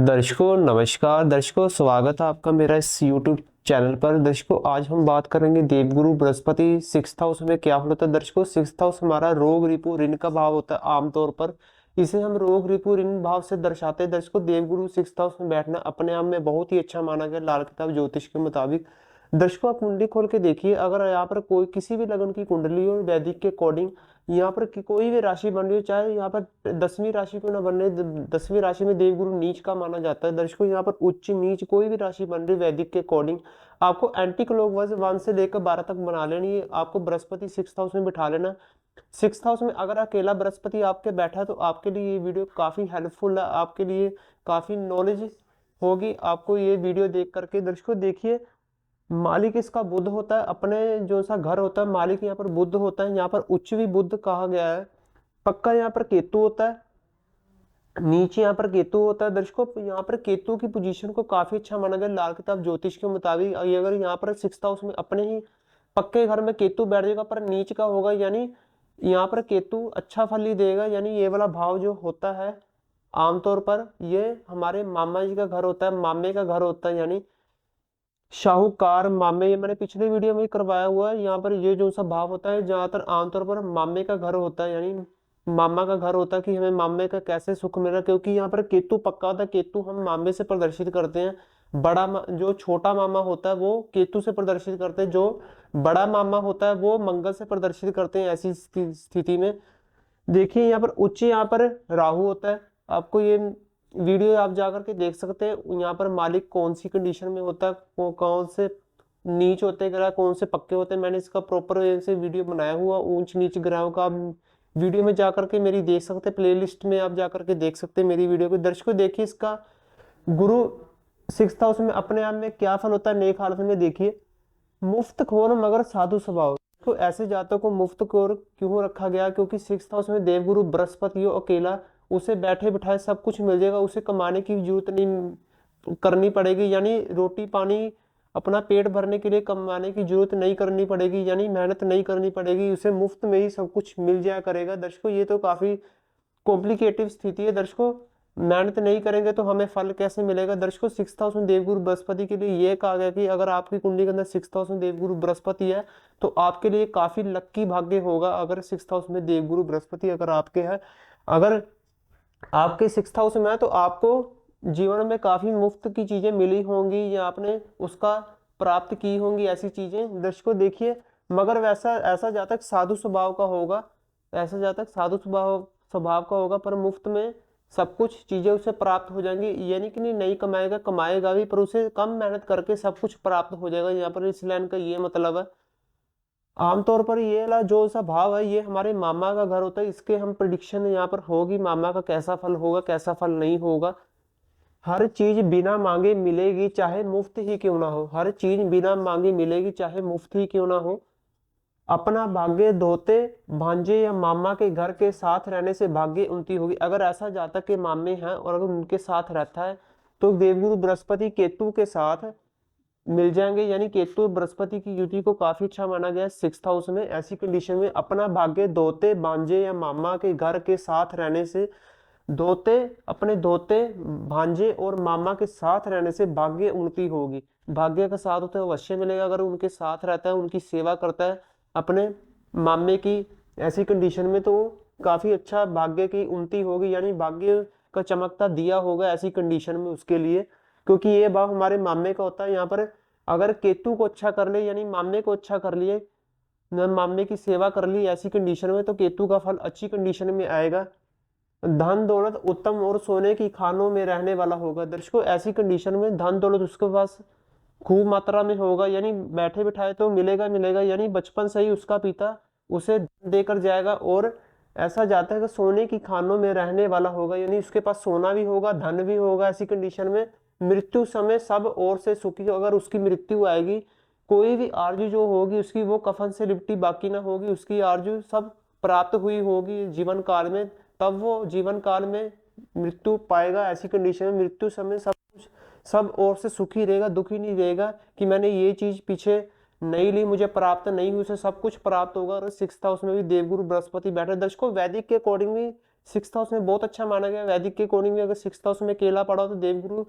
दर्शकों नमस्कार। दर्शकों स्वागत है आपका मेरा इस YouTube चैनल पर। दर्शकों आज हम बात करेंगे देवगुरु बृहस्पति सिक्स्थ हाउस में क्या होता है। दर्शकों सिक्स्थ हाउस हमारा रोग रिपु ऋण का भाव होता है। आमतौर पर इसे हम रोग रिपु ऋण भाव से दर्शाते हैं। दर्शकों देवगुरु सिक्स्थ हाउस में बैठना अपने आप में बहुत ही अच्छा माना गया लाल किताब ज्योतिष के मुताबिक। दर्शकों आप कुंडली खोल के देखिए, अगर यहाँ पर कोई किसी भी लगन की कुंडली और वैदिक के अकॉर्डिंग यहाँ पर कोई भी राशि बन रही हो, चाहे यहाँ पर 10वीं राशि क्यों ना बन रही, 10वीं राशि में देवगुरु नीच का माना जाता है। दर्शकों यहाँ पर उच्च नीच कोई भी राशि बन रही वैदिक के अकॉर्डिंग आपको एंटी क्लॉकवाइज 1 से लेकर 12 तक बना लेनी है। आपको बृहस्पति सिक्स्थ हाउस में बिठा लेना। सिक्स्थ हाउस में अगर अकेला बृहस्पति आपके बैठा है तो आपके लिए ये वीडियो काफी हेल्पफुल है, आपके लिए काफी नॉलेज होगी आपको ये वीडियो देख करके। दर्शकों देखिए, मालिक इसका बुध होता है, अपने जो सा घर होता है मालिक यहाँ पर बुध होता है। यहाँ पर उच्च भी बुध कहा गया है। पक्का यहाँ पर केतु होता है, नीचे यहाँ पर केतु होता है। दर्शकों यहाँ पर केतु की पोजीशन को काफी अच्छा माना गया लाल किताब ज्योतिष के मुताबिक। अगर यहाँ पर सिक्स्थ हाउस में अपने ही पक्के घर में केतु बैठ जाएगा पर नीच का होगा, यानी यहाँ पर केतु अच्छा फल ही देगा। यानी ये वाला भाव जो होता है आमतौर पर ये हमारे मामा जी का घर होता है, मामे का घर होता है, यानी शाहूकार मामे। ये मैंने पिछले वीडियो में करवाया हुआ है। यहाँ पर ये जो सा भाव होता है ज्यादातर आमतौर पर मामे का घर होता है, यानी मामा का घर होता है कि हमें मामे का कैसे सुख मिला, क्योंकि यहाँ पर केतु पक्का होता है। केतु हम मामे से प्रदर्शित करते हैं। जो छोटा मामा होता है वो केतु से प्रदर्शित करते हैं, जो बड़ा मामा होता है वो मंगल से प्रदर्शित करते हैं। ऐसी स्थिति में देखिए यहाँ पर उच्च यहाँ पर राहु होता है। आपको ये वीडियो आप जाकर के देख सकते हैं यहाँ पर मालिक कौन सी कंडीशन में होता है, कौन से नीच होते ग्रह, कौन से पक्के होते हैं। मैंने इसका प्रॉपर से वीडियो बनाया हुआ ऊंच नीच ग्रहों का। आप वीडियो में जाकर के मेरी देख सकते हैं, प्लेलिस्ट में आप जाकर के देख सकते हैं मेरी वीडियो को। दर्शकों देखिए इसका गुरु सिक्स्थ हाउस में अपने आप में क्या फल होता है नेक हालत में। देखिए मुफ्त खोर मगर साधु स्वभाव। तो ऐसे जातकों को मुफ्त खोर क्यों रखा गया, क्योंकि सिक्स्थ हाउस में देवगुरु बृहस्पति हो अकेला, उसे बैठे बिठाए सब कुछ मिल जाएगा, उसे कमाने की जरूरत नहीं करनी पड़ेगी। यानी रोटी पानी अपना पेट भरने के लिए कमाने की जरूरत नहीं करनी पड़ेगी, यानी मेहनत नहीं करनी पड़ेगी, उसे मुफ्त में ही सब कुछ मिल जाया करेगा। दर्शकों ये तो काफी कॉम्प्लिकेटिव स्थिति है। दर्शकों मेहनत नहीं करेंगे तो हमें फल कैसे मिलेगा। दर्शकों सिक्स्थ हाउस में देवगुरु बृहस्पति के लिए ये कहा गया कि अगर आपकी कुंडली के अंदर सिक्स्थ हाउस में देवगुरु बृहस्पति है तो आपके लिए काफी लक्की भाग्य होगा। अगर सिक्स्थ हाउस में देवगुरु बृहस्पति अगर आपके है, अगर आपके सिक्स्थ हाउस में है तो आपको जीवन में काफी मुफ्त की चीजें मिली होंगी या आपने उसका प्राप्त की होंगी ऐसी चीजें। दर्शकों देखिए, मगर वैसा ऐसा जातक साधु स्वभाव का होगा, ऐसा जातक साधु स्वभाव स्वभाव का होगा पर मुफ्त में सब कुछ चीजें उसे प्राप्त हो जाएंगी। यानी कि नहीं कमाएगा, कमाएगा भी पर उसे कम मेहनत करके सब कुछ प्राप्त हो जाएगा। यहाँ पर इस लाइन का ये मतलब है। आमतौर पर ये वाला जो सा भाव है ये हमारे मामा का घर होता है, इसके हम प्रिडिक्शन यहाँ पर होगी मामा का कैसा फल होगा कैसा फल नहीं होगा। हर चीज बिना मांगे मिलेगी चाहे मुफ्त ही क्यों ना हो, हर चीज बिना मांगे मिलेगी चाहे मुफ्त ही क्यों ना हो। अपना भाग्य धोते भांजे या मामा के घर के साथ रहने से भाग्य उन्नति होगी। अगर ऐसा जातक के मामे हैं और अगर उनके साथ रहता है तो देवगुरु बृहस्पति केतु के साथ मिल जाएंगे, यानी केतु बृहस्पति की युति को काफी अच्छा माना गया है सिक्स्थ हाउस में। ऐसी कंडीशन में अपना भाग्य धोते भांजे या मामा के घर के साथ रहने से, धोते अपने धोते भांजे और मामा के साथ रहने से भाग्य उन्नति होगी। भाग्य का साथ होता है अवश्य मिलेगा अगर उनके साथ रहता है, उनकी सेवा करता है अपने मामे की। ऐसी कंडीशन में तो काफी अच्छा भाग्य की उन्नति होगी, यानी भाग्य का चमकता दिया होगा ऐसी कंडीशन में उसके लिए, क्योंकि ये भाव हमारे मामे का होता है। यहाँ पर अगर केतु को अच्छा कर ले यानी मामे को अच्छा कर लिए, मामे की सेवा कर ली ऐसी कंडीशन में तो केतु का फल अच्छी कंडीशन में आएगा। धन दौलत उत्तम और सोने की खानों में रहने वाला होगा। दर्शकों ऐसी कंडीशन में धन दौलत उसके पास खूब मात्रा में होगा, यानी बैठे बिठाए तो मिलेगा मिलेगा, यानी बचपन से ही उसका पिता उसे देकर जाएगा। और ऐसा जाता है कि सोने की खानों में रहने वाला होगा, यानी उसके पास सोना भी होगा धन भी होगा। ऐसी कंडीशन में मृत्यु समय सब ओर से सुखी। अगर उसकी मृत्यु आएगी, कोई भी आरजू जो होगी उसकी वो कफन से लिपटी बाकी ना होगी, उसकी आरजू सब प्राप्त हुई होगी जीवन काल में, तब वो जीवन काल में मृत्यु पाएगा। ऐसी कंडीशन में मृत्यु समय सब ओर से सुखी रहेगा, दुखी नहीं रहेगा कि मैंने ये चीज पीछे नहीं ली, मुझे प्राप्त नहीं हुई, उसे सब कुछ प्राप्त होगा। और सिक्स्थ हाउस में भी देवगुरु बृहस्पति बैठे। दर्शकों वैदिक के अकॉर्डिंग भी सिक्स्थ हाउस में बहुत अच्छा माना गया। वैदिक के अकॉर्डिंग अगर सिक्स्थ हाउस में केला पड़ा हो तो देवगुरु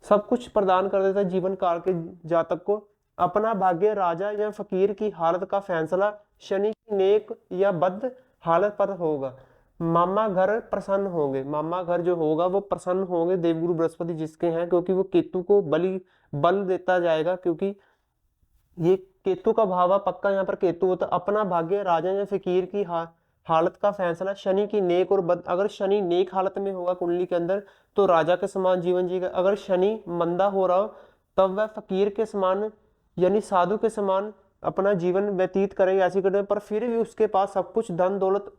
सब कुछ प्रदान कर देता है जीवन काल के जातक को। अपना भाग्य राजा या फकीर की हालत का फैसला शनि की नेक या बद हालत पर होगा। मामा घर प्रसन्न होंगे, मामा घर जो होगा वो प्रसन्न होंगे देवगुरु बृहस्पति जिसके हैं, क्योंकि वो केतु को बल देता जाएगा, क्योंकि ये केतु का भावा पक्का यहाँ पर केतु होता। अपना भाग्य राजा या फकीर की हालत का फैसला शनि की नेक और बद। अगर शनि नेक हालत में होगा कुंडली के अंदर तो राजा के समान जीवन जिएगा। अगर शनि मंदा हो रहा हो तब वह फकीर के समान यानी साधु के समान अपना जीवन व्यतीत करेगा ऐसी कंडीशन पर, फिर भी उसके पास सब कुछ धन दौलत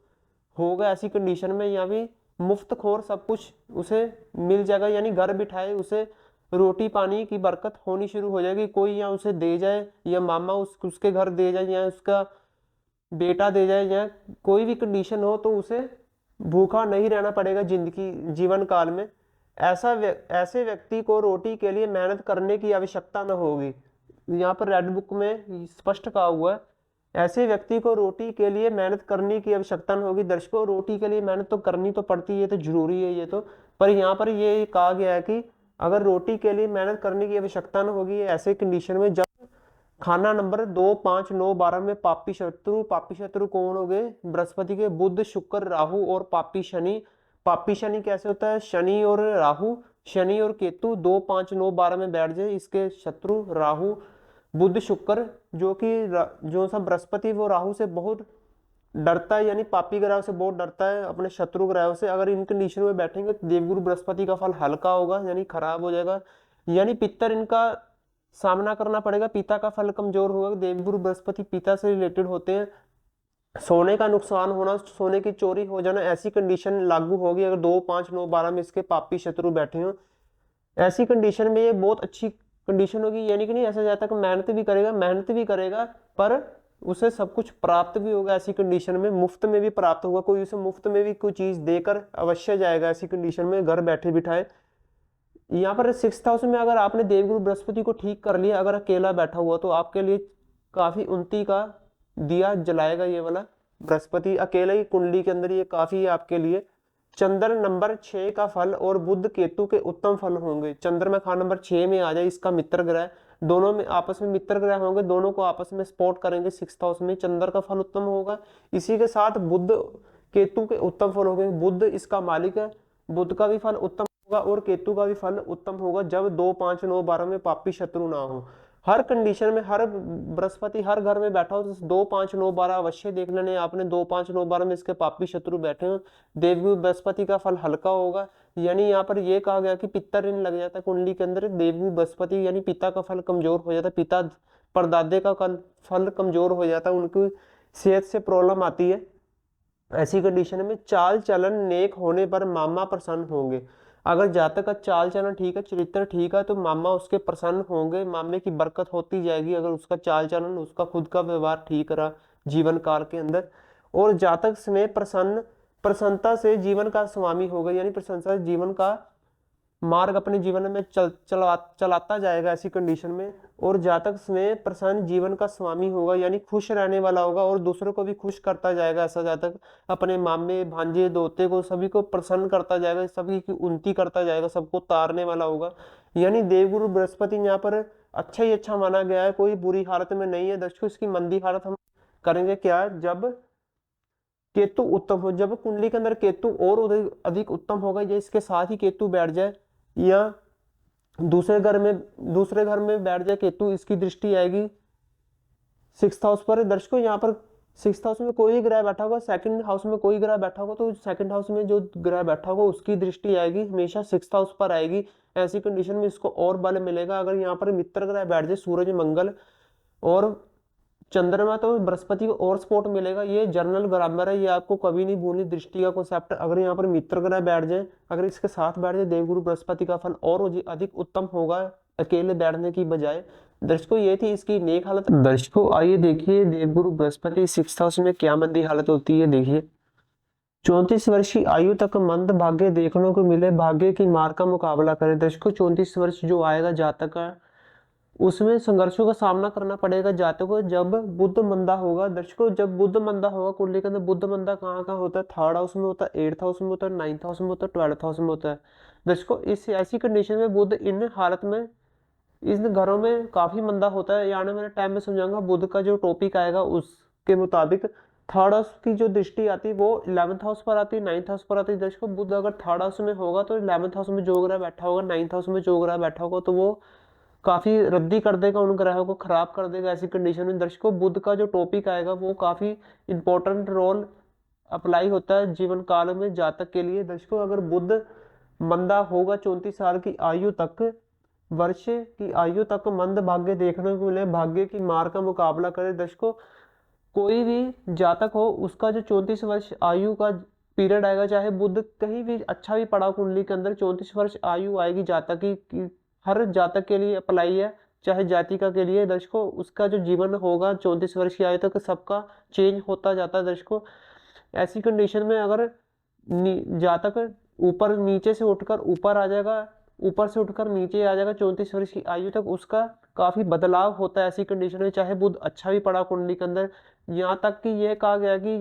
होगा ऐसी कंडीशन में, या भी मुफ्त खोर सब कुछ उसे मिल जाएगा, यानी घर बिठाए उसे रोटी पानी की बरकत होनी शुरू हो जाएगी। कोई या उसे दे जाए या मामा उसके घर दे जाए या उसका बेटा दे जाए या कोई भी कंडीशन हो तो उसे भूखा नहीं रहना पड़ेगा जिंदगी जीवन काल में। ऐसे व्यक्ति को रोटी के लिए मेहनत करने की आवश्यकता न होगी। यहाँ पर रेड बुक में स्पष्ट कहा हुआ है ऐसे व्यक्ति को रोटी के लिए मेहनत करने की आवश्यकता न होगी। दर्शकों, रोटी के लिए मेहनत तो करनी तो पड़ती है, तो जरूरी है ये तो, पर यहाँ पर ये कहा गया है कि अगर रोटी के लिए मेहनत करने की आवश्यकता न होगी ऐसे कंडीशन में जब खाना नंबर 2, 5, 9, 12 में पापी शत्रु कौन हो गए? बृहस्पति के, बुध, शुक्र, राहु और पापी शनि। पापी शनि कैसे होता है? शनि और राहु, शनि और केतु 2, 5, 9, 12 में बैठ जाए, इसके शत्रु राहु बुध शुक्र, जो सा बृहस्पति वो राहु से बहुत डरता है, यानी पापी ग्रह से बहुत डरता है अपने शत्रु ग्रहों से। अगर इन कंडीशन में बैठेंगे तो देवगुरु बृहस्पति का फल हल्का होगा यानी खराब हो जाएगा, यानी पितर इनका सामना करना पड़ेगा, पिता का फल कमजोर होगा। देवगुरु बृहस्पति पिता से रिलेटेड होते हैं। सोने का नुकसान होना, सोने की चोरी हो जाना, ऐसी कंडीशन लागू होगी अगर 2, 5, 9, 12 में इसके पापी शत्रु बैठे हो। ऐसी कंडीशन में ये बहुत अच्छी कंडीशन होगी, यानी कि नहीं ऐसा जाता कि मेहनत भी करेगा पर उसे सब कुछ प्राप्त भी होगा। ऐसी कंडीशन में मुफ्त में भी प्राप्त होगा, कोई उसे मुफ्त में भी कोई चीज देकर अवश्य जाएगा ऐसी कंडीशन में घर बैठे बिठाए। यहाँ पर सिक्स्थ हाउस में अगर आपने देवगुरु बृहस्पति को ठीक कर लिया, अगर अकेला बैठा हुआ तो आपके लिए काफी उन्नति का दिया जलाएगा ये वाला बृहस्पति अकेले ही कुंडली के अंदर, ये काफी है आपके लिए। चंद्र नंबर 6 का फल और बुध केतु के उत्तम फल होंगे। चंद्रमा खान नंबर 6 में आ जाए, इसका मित्र ग्रह, दोनों में आपस में मित्र ग्रह होंगे, दोनों को आपस में सपोर्ट करेंगे सिक्स्थ हाउस में, चंद्र का फल उत्तम होगा। इसी के साथ बुध केतु के उत्तम फल होंगे। बुध इसका मालिक है, बुध का भी फल उत्तम होगा और केतु का भी फल उत्तम होगा जब 2, 5, 9, 12 में पापी शत्रु ना हो। हर कंडीशन में हर बृहस्पति हर घर में बैठा हो तो 2, 5, 9, 12 अवश्य देख लेने आपने। 2, 5, 9, 12 में इसके पापी शत्रु बैठे हो, देवगुरु बृहस्पति का फल हल्का होगा। यानी यहाँ पर यह कहा गया कि पितर ऋण लग जाता है कुंडली के अंदर, देवगुरु बृहस्पति यानी पिता का फल कमजोर हो जाता है, पिता परदादे का फल कमजोर हो जाता है, उनकी सेहत से प्रॉब्लम आती है। ऐसी कंडीशन में चाल चलन नेक होने पर मामा प्रसन्न होंगे। अगर जातक का चाल चलन ठीक है, चरित्र ठीक है, तो मामा उसके प्रसन्न होंगे, मामे की बरकत होती जाएगी अगर उसका चाल चलन उसका खुद का व्यवहार ठीक रहा जीवन काल के अंदर। और जातक स्नेह प्रसन्नता से जीवन का स्वामी होगा, यानी प्रसन्नता से जीवन का मार्ग अपने जीवन में चलाता जाएगा ऐसी कंडीशन में। और जातक स्नेह प्रसन्न जीवन का स्वामी होगा, यानी खुश रहने वाला होगा और दूसरों को भी खुश करता जाएगा। ऐसा जातक अपने मामे भांजे दोते को सभी को प्रसन्न करता जाएगा, सभी की उन्नति करता जाएगा, सबको तारने वाला होगा। यानी देवगुरु बृहस्पति यहाँ पर अच्छा ही अच्छा माना गया है, कोई बुरी हालत में नहीं है। दर्शकों, इसकी मंदी हालत हम करेंगे क्या? जब केतु उत्तम हो, जब कुंडली के अंदर केतु और अधिक उत्तम होगा, या इसके साथ ही केतु बैठ जाए या दूसरे घर में बैठ जाए केतु, इसकी दृष्टि आएगी सिक्स्थ हाउस पर। दर्शकों, यहाँ पर सिक्स्थ हाउस में कोई ग्रह बैठा होगा, सेकंड हाउस में कोई ग्रह बैठा होगा, तो सेकंड हाउस में जो ग्रह बैठा होगा उसकी दृष्टि आएगी हमेशा सिक्स्थ हाउस पर आएगी। ऐसी कंडीशन में इसको और बल मिलेगा। अगर यहाँ पर मित्र ग्रह बैठ जाए सूरज मंगल और चंद्रमा, तो बृहस्पति को और सपोर्ट मिलेगा। ये जनरल ग्रामर है, ये आपको कभी नहीं भूलनी, दृष्टि का कॉन्सेप्ट। अगर यहाँ पर मित्र ग्रह बैठ जाए, अगर इसके साथ बैठ जाए, देवगुरु बृहस्पति का फल और अधिक उत्तम होगा अकेले बैठने की बजाय। दर्शकों, ये थी इसकी नेक हालत। दर्शकों, आइए देखिए देवगुरु बृहस्पति सिक्स्थ हाउस में क्या मंदी हालत होती है। देखिए, 34 वर्ष की आयु तक मंद भाग्य देखने को मिले, भाग्य की मार का मुकाबला करें। दर्शकों, 34 वर्ष जो आएगा जातक का उसमें संघर्षों का सामना करना पड़ेगा जातकों को जब बुध मंदा होगा। दर्शकों जब बुध मंदा होगा कुंडली के अंदर, बुध मंदा कहाँ कहाँ होता है, थर्ड हाउस में होता है, एट्थ हाउस में होता है, नाइन्थ हाउस में होता है, 12th हाउस में होता है। दर्शकों इस ऐसी कंडीशन में बुध इन हालत में इन घरों में काफी मंदा होता है। यानी मेरे टाइम में समझाऊंगा, बुध का जो टॉपिक आएगा उसके मुताबिक थर्ड हाउस की जो दृष्टि आती है वो 11th हाउस पर आती है, 9th हाउस पर आती है। दर्शकों बुध अगर थर्ड हाउस में होगा तो 11th हाउस में जो ग्रह बैठा होगा, 9th हाउस में जो ग्रह बैठा होगा, तो वो काफी रद्दी कर देगा, उन ग्रहों को खराब कर देगा। ऐसी कंडीशन में दर्शकों बुध का जो टॉपिक आएगा वो काफी इंपॉर्टेंट रोल अप्लाई होता है जीवन काल में जातक के लिए। दर्शकों अगर बुध मंदा होगा 34 साल की आयु तक, वर्ष की आयु तक मंद भाग्य देखने को मिले, भाग्य की मार का मुकाबला करे। दर्शकों कोई भी जातक हो उसका जो 34 वर्ष आयु का पीरियड आएगा, चाहे बुध कहीं भी अच्छा भी पड़ा कुंडली के अंदर, 34 वर्ष आयु आएगी जातक की हर जातक के लिए अप्लाई है, चाहे जातिका के लिए। दर्शकों उसका जो जीवन होगा 34 वर्ष की आयु तक सबका चेंज होता जाता है। दर्शकों ऐसी कंडीशन में अगर जातक ऊपर नीचे से उठकर ऊपर आ जाएगा, ऊपर से उठकर नीचे आ जाएगा 34 वर्ष की आयु तक, उसका काफी बदलाव होता है ऐसी कंडीशन में, चाहे बुध अच्छा भी पड़ा कुंडली के अंदर। यहाँ तक कि यह कहा गया कि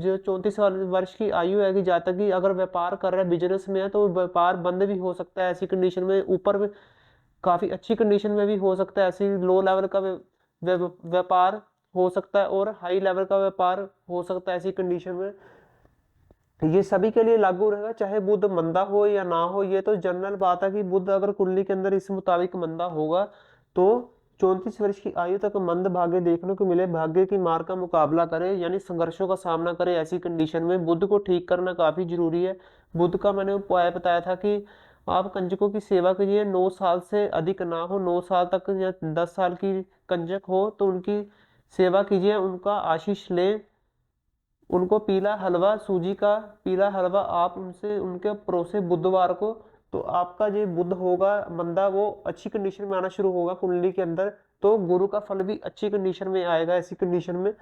जो 34 वर्ष की आयु है कि जातक की अगर व्यापार कर रहा है, बिजनेस में है, तो व्यापार बंद भी हो सकता है ऐसी कंडीशन में। ऊपर में काफी अच्छी कंडीशन में भी हो सकता है, ऐसी लो लेवल का व्यापार हो सकता है और हाई लेवल का व्यापार हो सकता है ऐसी कंडीशन में। ये सभी के लिए लागू रहेगा, चाहे बुध मंदा हो या ना हो। ये तो जनरल बात है कि बुध अगर कुंडली के अंदर इस मुताबिक मंदा होगा तो 34 वर्ष की आयु तक मंद भाग्य देखने को मिले, भाग्य की मार का मुकाबला करे, यानी संघर्षों का सामना करे। ऐसी कंडीशन में बुध को ठीक करना काफी जरूरी है। बुध का मैंने उपाय बताया था कि आप कंजकों की सेवा कीजिए, 9 साल से अधिक ना हो, 9 साल तक या 10 साल की कंजक हो तो उनकी सेवा कीजिए, उनका आशीष लें, उनको पीला हलवा, सूजी का पीला हलवा आप उनसे उनके परोसे बुधवार को, तो आपका जो बुध होगा मंदा वो अच्छी कंडीशन में आना शुरू होगा कुंडली के अंदर, तो गुरु का फल भी अच्छी कंडीशन में आएगा। ऐसी कंडीशन में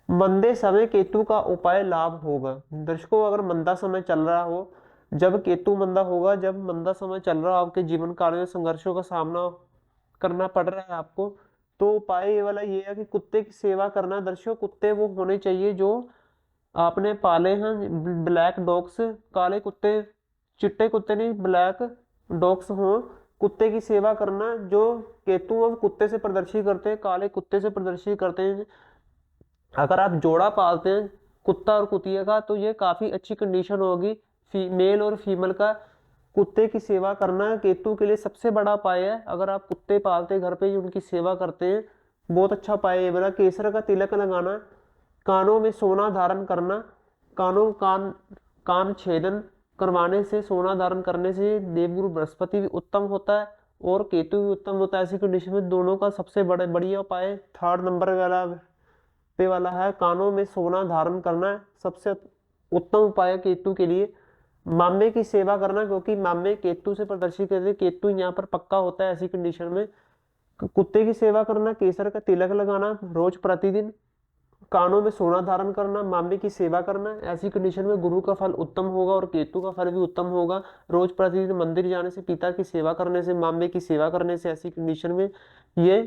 मंदे समय केतु का उपाय लाभ होगा। दर्शकों अगर मंदा समय चल रहा हो, जब केतु मंदा होगा, जब मंदा समय चल रहा हो, आपके जीवन काल में संघर्षों का सामना करना पड़ रहा है आपको, तो उपाय ये वाला ये है कि कुत्ते की सेवा करना। दर्शकों कुत्ते वो होने चाहिए जो आपने पाले हैं, ब्लैक डॉग्स, काले कुत्ते, चिट्टे कुत्ते नहीं, ब्लैक डॉग्स हों। कुत्ते की सेवा करना, जो केतु अब कुत्ते से प्रदर्शित करते हैं, काले कुत्ते से प्रदर्शित करते हैं। अगर आप जोड़ा पालते हैं कुत्ता और कुतिया का, तो ये काफी अच्छी कंडीशन होगी मेल और फीमेल का। कुत्ते की सेवा करना केतु के लिए सबसे बड़ा उपाय है। अगर आप कुत्ते पालते हैं घर पे, उनकी सेवा करते हैं, बहुत अच्छा उपाय है मेरा। केसर का तिलक लगाना, कानों में सोना धारण करना, कान छेदन करवाने से, सोना धारण करने से देवगुरु बृहस्पति भी उत्तम होता है और केतु भी उत्तम होता है। ऐसी कंडीशन में दोनों का सबसे बढ़िया उपाय 3rd नंबर वाला है, कानों में सोना धारण करना सबसे उत्तम उपाय है केतु के लिए। मामे की सेवा करना, क्योंकि मामे केतु से प्रदर्शित करते, केतु यहाँ पर पक्का होता है। ऐसी कंडीशन में कुत्ते की सेवा करना, केसर का तिलक लगाना रोज प्रतिदिन, कानों में सोना धारण करना, मामे की सेवा करना, ऐसी कंडीशन में गुरु का फल उत्तम होगा और केतु का फल भी उत्तम होगा। रोज प्रतिदिन मंदिर जाने से, पिता की सेवा करने से, मामे की सेवा करने से, ऐसी कंडीशन में ये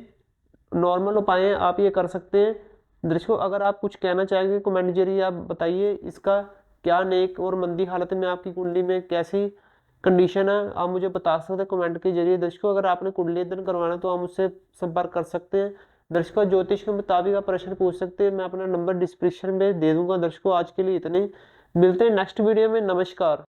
नॉर्मल उपाय हैं, आप ये कर सकते हैं। दर्शकों अगर आप कुछ कहना चाहेंगे कमेंट जरिए आप बताइए, इसका क्या नेक और मंदी हालत में आपकी कुंडली में कैसी कंडीशन है, आप मुझे बता सकते हैं कमेंट के जरिए। दर्शकों अगर आपने कुंडली अध्ययन करवाना तो आप मुझसे संपर्क कर सकते हैं। दर्शकों ज्योतिष के मुताबिक आप प्रश्न पूछ सकते हैं, मैं अपना नंबर डिस्क्रिप्शन में दे दूंगा। दर्शकों आज के लिए इतने, मिलते हैं नेक्स्ट वीडियो में। नमस्कार।